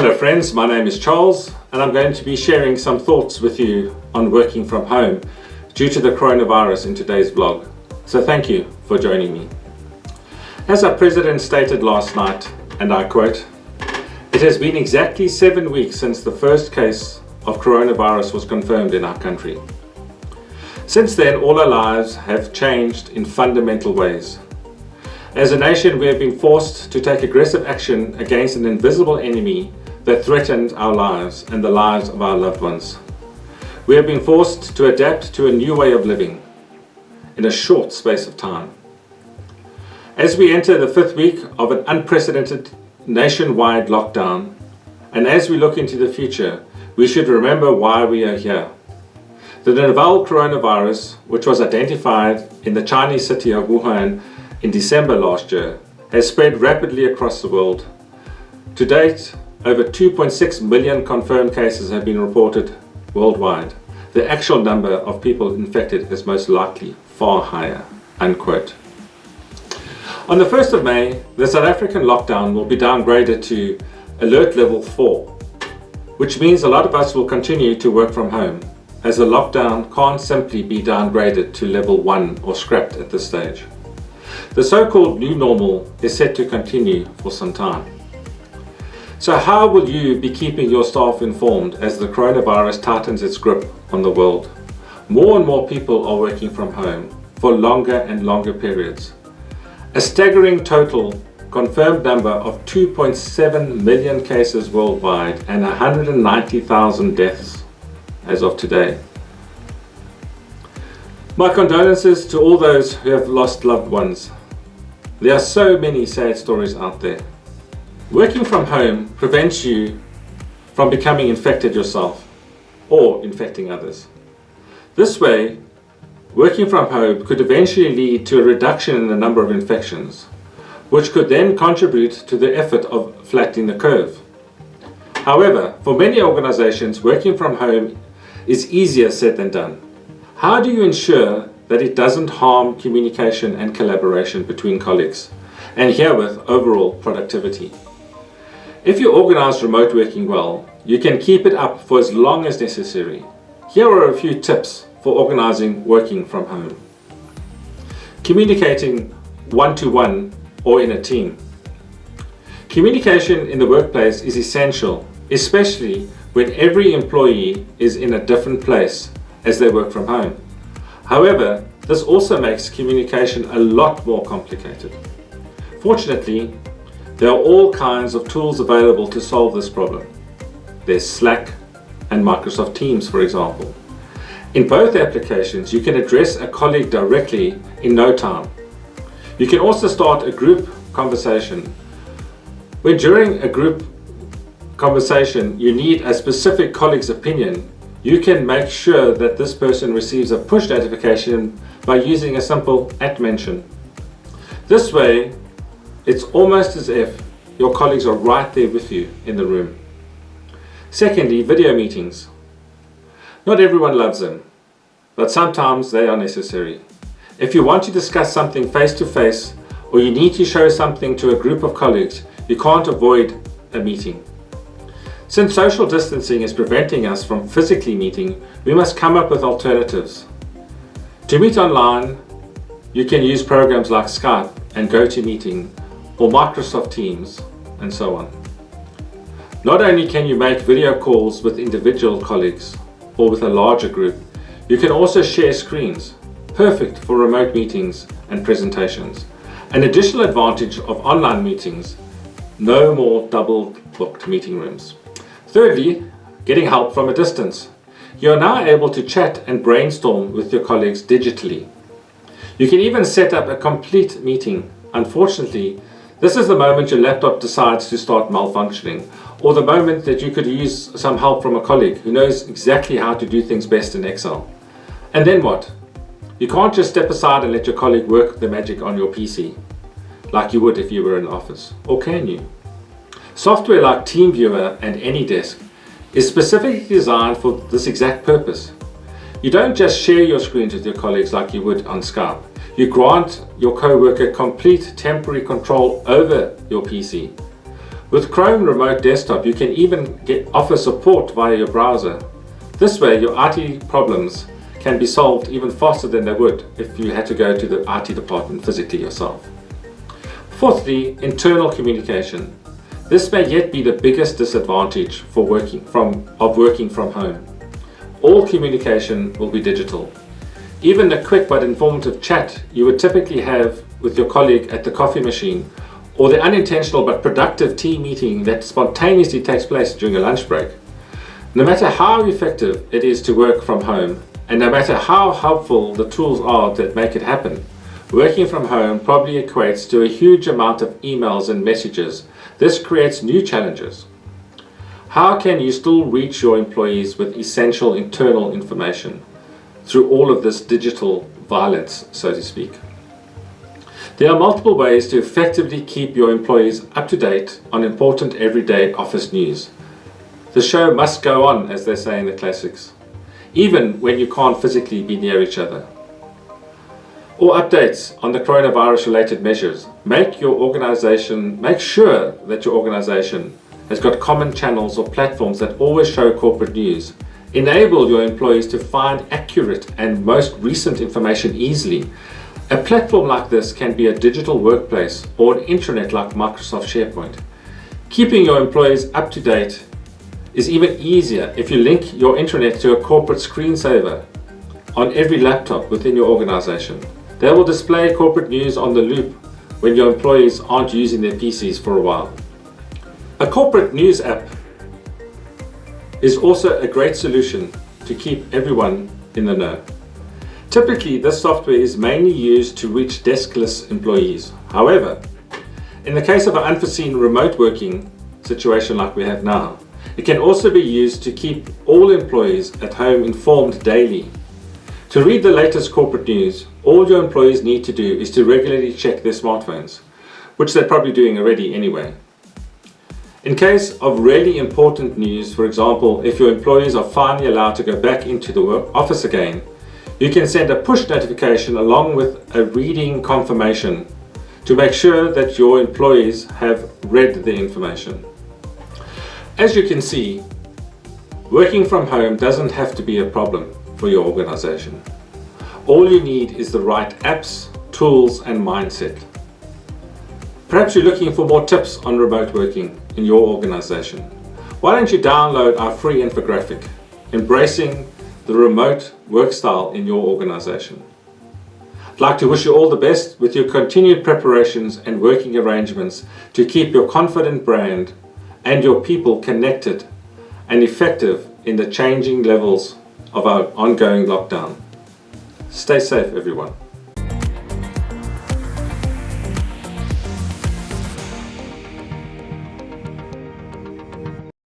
Hello friends, my name is Charles and I'm going to be sharing some thoughts with you on working from home due to the coronavirus in today's vlog. So thank you for joining me. As our President stated last night, and I quote, "It has been exactly 7 weeks since the first case of coronavirus was confirmed in our country. Since then, all our lives have changed in fundamental ways. As a nation, we have been forced to take aggressive action against an invisible enemy that threatened our lives and the lives of our loved ones. We have been forced to adapt to a new way of living in a short space of time. As we enter the 5th week of an unprecedented nationwide lockdown, and as we look into the future, we should remember why we are here. The novel coronavirus, which was identified in the Chinese city of Wuhan in December last year, has spread rapidly across the world. To date, over 2.6 million confirmed cases have been reported worldwide. The actual number of people infected is most likely far higher." Unquote. On the 1st of May, the South African lockdown will be downgraded to Alert Level 4, which means a lot of us will continue to work from home, as the lockdown can't simply be downgraded to Level 1 or scrapped at this stage. The so-called new normal is set to continue for some time. So how will you be keeping your staff informed as the coronavirus tightens its grip on the world? More and more people are working from home for longer and longer periods. A staggering total confirmed number of 2.7 million cases worldwide and 190,000 deaths as of today. My condolences to all those who have lost loved ones. There are so many sad stories out there. Working from home prevents you from becoming infected yourself or infecting others. This way, working from home could eventually lead to a reduction in the number of infections, which could then contribute to the effort of flattening the curve. However, for many organizations, working from home is easier said than done. How do you ensure that it doesn't harm communication and collaboration between colleagues, and herewith overall productivity? If you organize remote working well, you can keep it up for as long as necessary. Here are a few tips for organizing working from home. Communicating one-to-one or in a team. Communication in the workplace is essential, especially when every employee is in a different place as they work from home. However, this also makes communication a lot more complicated. Fortunately, there are all kinds of tools available to solve this problem. There's Slack and Microsoft Teams, for example. In both applications, you can address a colleague directly in no time. You can also start a group conversation. When during a group conversation you need a specific colleague's opinion, you can make sure that this person receives a push notification by using a simple @mention. This way, it's almost as if your colleagues are right there with you in the room. Secondly, video meetings. Not everyone loves them, but sometimes they are necessary. If you want to discuss something face to face, or you need to show something to a group of colleagues, you can't avoid a meeting. Since social distancing is preventing us from physically meeting, we must come up with alternatives. To meet online, you can use programs like Skype and GoToMeeting or Microsoft Teams and so on. Not only can you make video calls with individual colleagues or with a larger group, you can also share screens, perfect for remote meetings and presentations. An additional advantage of online meetings: no more double booked meeting rooms. Thirdly, getting help from a distance. You are now able to chat and brainstorm with your colleagues digitally. You can even set up a complete meeting. Unfortunately, this is the moment your laptop decides to start malfunctioning, or the moment that you could use some help from a colleague who knows exactly how to do things best in Excel. And then what? You can't just step aside and let your colleague work the magic on your PC, like you would if you were in the office, or can you? Software like TeamViewer and AnyDesk is specifically designed for this exact purpose. You don't just share your screens with your colleagues like you would on Skype. You grant your co-worker complete temporary control over your PC. With Chrome Remote Desktop, you can even offer support via your browser. This way, your IT problems can be solved even faster than they would if you had to go to the IT department physically yourself. Fourthly, internal communication. This may yet be the biggest disadvantage for working from home. All communication will be digital. Even a quick but informative chat you would typically have with your colleague at the coffee machine, or the unintentional but productive tea meeting that spontaneously takes place during a lunch break. No matter how effective it is to work from home, and no matter how helpful the tools are that make it happen, working from home probably equates to a huge amount of emails and messages. This creates new challenges. How can you still reach your employees with essential internal information through all of this digital violence, so to speak? There are multiple ways to effectively keep your employees up to date on important everyday office news. The show must go on, as they say in the classics, even when you can't physically be near each other. Or updates on the coronavirus related measures. Make sure that your organization has got common channels or platforms that always show corporate news. Enable your employees to find accurate and most recent information easily. A platform like this can be a digital workplace or an intranet like Microsoft SharePoint. Keeping your employees up to date is even easier if you link your intranet to a corporate screensaver on every laptop within your organization. They will display corporate news on the loop when your employees aren't using their PCs for a while. A corporate news app is also a great solution to keep everyone in the know. Typically, this software is mainly used to reach deskless employees. However, in the case of an unforeseen remote working situation like we have now, it can also be used to keep all employees at home informed daily. To read the latest corporate news, all your employees need to do is to regularly check their smartphones, which they're probably doing already anyway. In case of really important news, for example, if your employees are finally allowed to go back into the office again, you can send a push notification along with a reading confirmation to make sure that your employees have read the information. As you can see, working from home doesn't have to be a problem for your organization. All you need is the right apps, tools, and mindset. Perhaps you're looking for more tips on remote working in your organization. Why don't you download our free infographic, Embracing the Remote Work Style in Your Organization. I'd like to wish you all the best with your continued preparations and working arrangements to keep your confident brand and your people connected and effective in the changing levels of our ongoing lockdown. Stay safe, everyone.